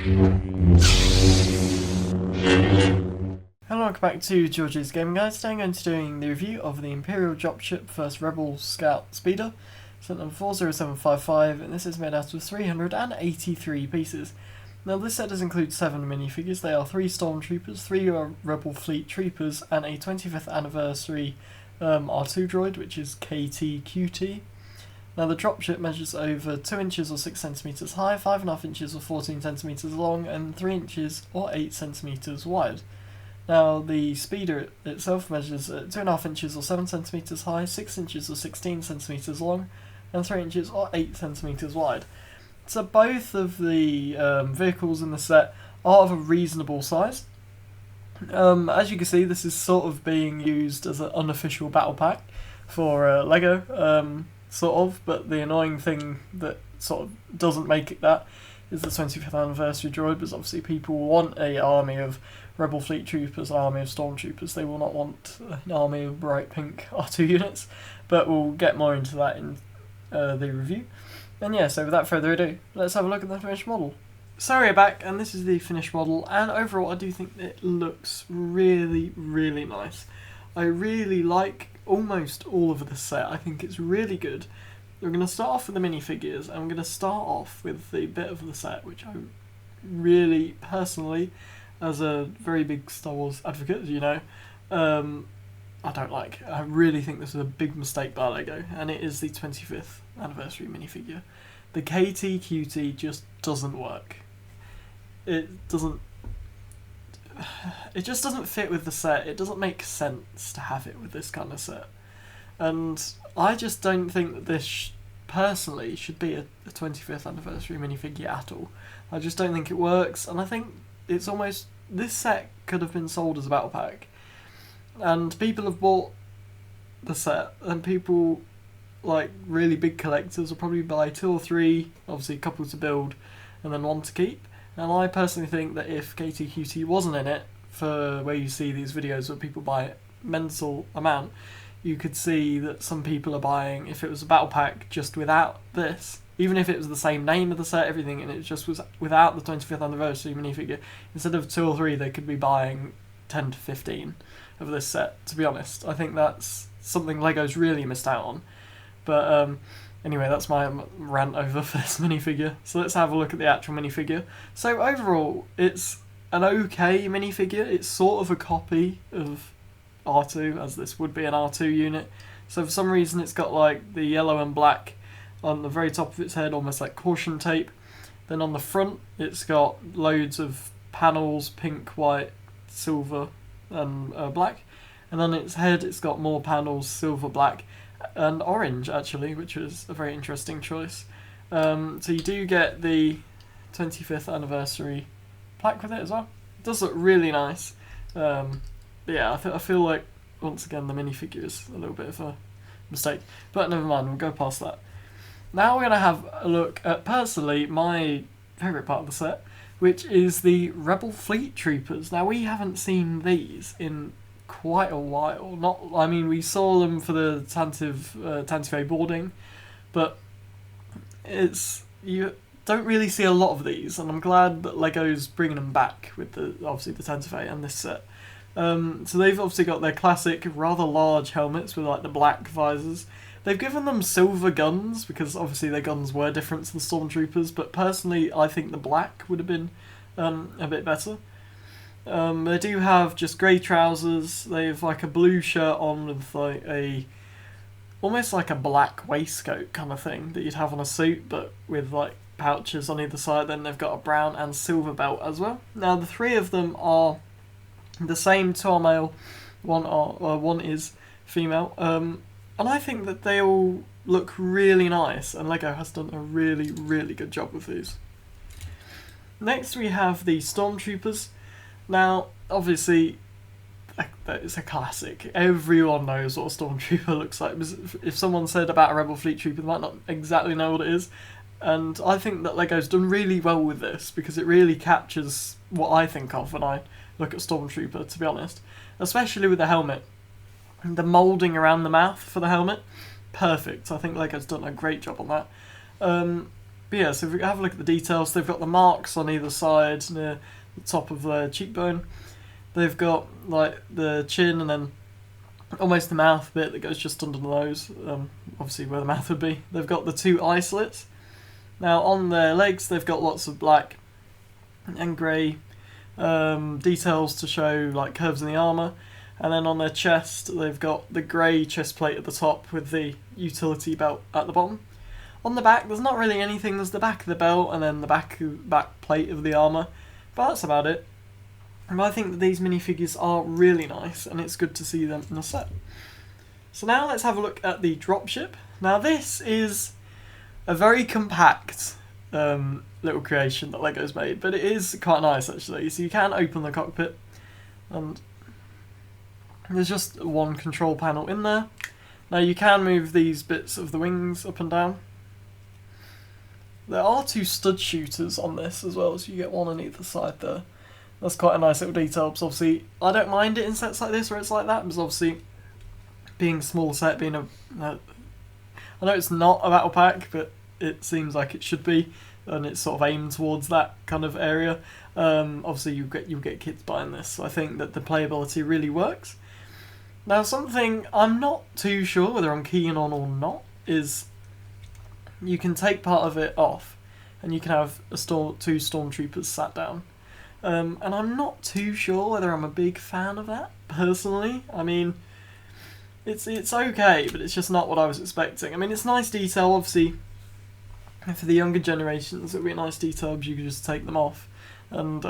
Hello, welcome back to Georgesgamingguide. Today I'm going to be doing the review of the Imperial Dropship vs Rebel Scout Speeder, set number 40755, and this is made out of 383 pieces. Now this set does include 7 minifigures. They are 3 Stormtroopers, 3 Rebel Fleet Troopers, and a 25th anniversary R2 droid, which is KTQT. Now the dropship measures over 2 inches or 6 centimeters high, 5.5 inches or 14 centimeters long, and 3 inches or 8 centimeters wide. Now the speeder itself measures 2.5 inches or 7 centimeters high, 6 inches or 16 centimeters long, and 3 inches or 8 centimeters wide. So both of the vehicles in the set are of a reasonable size. As you can see, this is sort of being used as an unofficial battle pack for LEGO, sort of, but the annoying thing that sort of doesn't make it that is the 25th anniversary droid, because obviously people want an army of Rebel Fleet Troopers, an army of Stormtroopers. They will not want an army of bright pink R2 units, but we'll get more into that in the review. And yeah, so without further ado, let's have a look at the finished model. So we're back, and this is the finished model, and overall I do think it looks really, really nice. I really like almost all of this set. I think it's really good. We're going to start off with the minifigures, and I'm going to start off with the bit of the set which I really, personally, as a very big Star Wars advocate, you know, I don't like. I really think this is a big mistake by LEGO, and it is the 25th anniversary minifigure. The KTQT just doesn't work. It just doesn't fit with the set. It doesn't make sense to have it with this kind of set. And I just don't think that this personally should be a 25th anniversary minifigure at all. I just don't think it works, and I think it's almost, this set could have been sold as a battle pack, and people have bought the set, and people like really big collectors will probably buy 2 or 3, obviously a couple to build and then 1 to keep. And I personally think that if KTQT wasn't in it, for where you see these videos where people buy a mental amount, you could see that some people are buying, if it was a battle pack just without this, even if it was the same name of the set, everything, and it just was without the 25th anniversary minifigure, instead of 2 or 3 they could be buying 10 to 15 of this set, to be honest. I think that's something LEGO's really missed out on. But anyway, that's my rant over for this minifigure. So let's have a look at the actual minifigure. So overall, it's an okay minifigure. It's sort of a copy of R2, as this would be an R2 unit. So for some reason it's got like the yellow and black on the very top of its head, almost like caution tape. Then on the front it's got loads of panels, pink, white, silver and black. And on its head it's got more panels, silver, black and orange actually, which was a very interesting choice. So you do get the 25th anniversary plaque with it as well. It does look really nice. But yeah, I feel like once again the minifigure is a little bit of a mistake, but never mind, we'll go past that. Now we're going to have a look at, personally, my favourite part of the set, which is the Rebel Fleet Troopers. Now we haven't seen these in quite a while. I mean, we saw them for the Tantive boarding, but you don't really see a lot of these, and I'm glad that LEGO's bringing them back with obviously the Tantive and this set. So they've obviously got their classic, rather large helmets with like the black visors. They've given them silver guns, because obviously their guns were different to the Stormtroopers, but personally I think the black would have been a bit better. They do have just grey trousers. They have like a blue shirt on with like almost like a black waistcoat kind of thing that you'd have on a suit, but with like pouches on either side. Then they've got a brown and silver belt as well. Now the 3 of them are the same, 2 are male, 1 is female. And I think that they all look really nice, and LEGO has done a really, really good job with these. Next we have the Stormtroopers. Now, obviously, it's a classic. Everyone knows what a Stormtrooper looks like. If someone said about a Rebel Fleet Trooper, they might not exactly know what it is. And I think that LEGO's done really well with this, because it really captures what I think of when I look at Stormtrooper, to be honest. Especially with the helmet. The moulding around the mouth for the helmet, perfect. I think LEGO's done a great job on that. But yeah, so if we have a look at the details, they've got the marks on either side near the top of their cheekbone. They've got like the chin and then almost the mouth bit that goes just under the nose, obviously where the mouth would be. They've got the 2 eye slits. Now on their legs they've got lots of black and grey details to show like curves in the armour, and then on their chest they've got the grey chest plate at the top with the utility belt at the bottom. On the back there's not really anything, there's the back of the belt and then the back plate of the armour, but that's about it. And I think that these minifigures are really nice and it's good to see them in a set. So now let's have a look at the dropship. Now this is a very compact little creation that Lego's made, but it is quite nice actually. So you can open the cockpit and there's just one control panel in there. Now you can move these bits of the wings up and down. There are 2 stud shooters on this as well, so you get one on either side there. That's quite a nice little detail, because obviously I don't mind it in sets like this where it's like that, because obviously being a small set, being I know it's not a battle pack, but it seems like it should be, and it's sort of aimed towards that kind of area. Obviously you get kids buying this, so I think that the playability really works. Now something I'm not too sure whether I'm keen on or not is you can take part of it off and you can have 2 Stormtroopers sat down. And I'm not too sure whether I'm a big fan of that, personally. I mean, it's okay, but it's just not what I was expecting. I mean, it's nice detail, obviously. For the younger generations, it would be a nice detail because you could just take them off and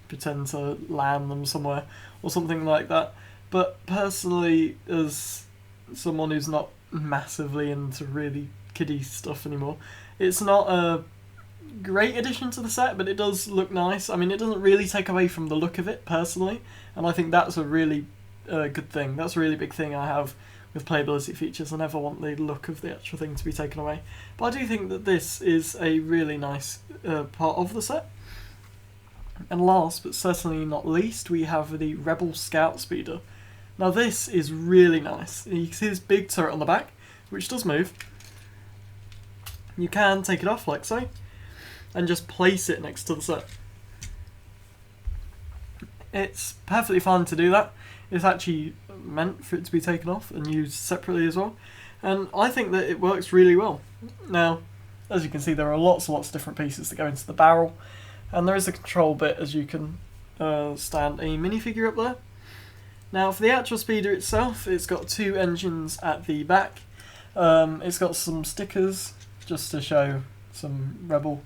pretend to land them somewhere or something like that. But personally, as someone who's not massively into really kiddie stuff anymore, it's not a great addition to the set, but it does look nice. I mean, it doesn't really take away from the look of it, personally, and I think that's a really good thing. That's a really big thing I have with playability features. I never want the look of the actual thing to be taken away. But I do think that this is a really nice part of the set. And last, but certainly not least, we have the Rebel Scout Speeder. Now this is really nice. You can see this big turret on the back, which does move. You can take it off like so, and just place it next to the set. It's perfectly fine to do that. It's actually meant for it to be taken off and used separately as well, and I think that it works really well. Now, as you can see, there are lots and lots of different pieces that go into the barrel, and there is a control bit as you can stand a minifigure up there. Now for the actual speeder itself, it's got 2 engines at the back. It's got some stickers just to show some Rebel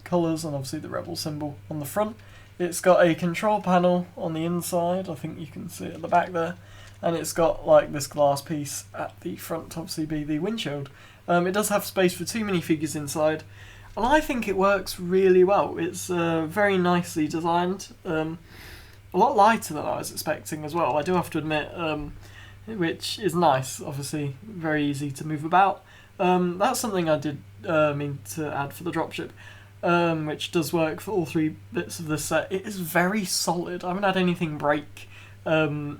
colours and obviously the Rebel symbol on the front. It's got a control panel on the inside, I think you can see it at the back there, and it's got like this glass piece at the front to obviously be the windshield. It does have space for 2 minifigures inside, and I think it works really well. It's very nicely designed, a lot lighter than I was expecting as well, I do have to admit, which is nice, obviously very easy to move about. That's something I did mean to add for the dropship, which does work for all 3 bits of this set. It is very solid. I haven't had anything break, and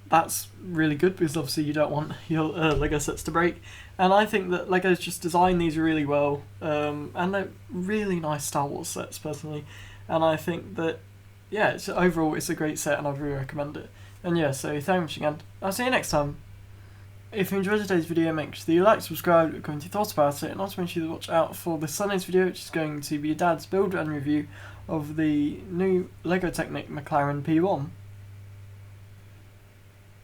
that's really good because obviously you don't want your Lego sets to break. And I think that Lego's just designed these really well, and they're really nice Star Wars sets personally. And I think that, yeah, overall it's a great set and I'd really recommend it. And yeah, so thanks again. I'll see you next time. If you enjoyed today's video, make sure that you like, subscribe, comment your thoughts about it, and also make sure to watch out for this Sunday's video, which is going to be your dad's build and review of the new Lego Technic McLaren P1.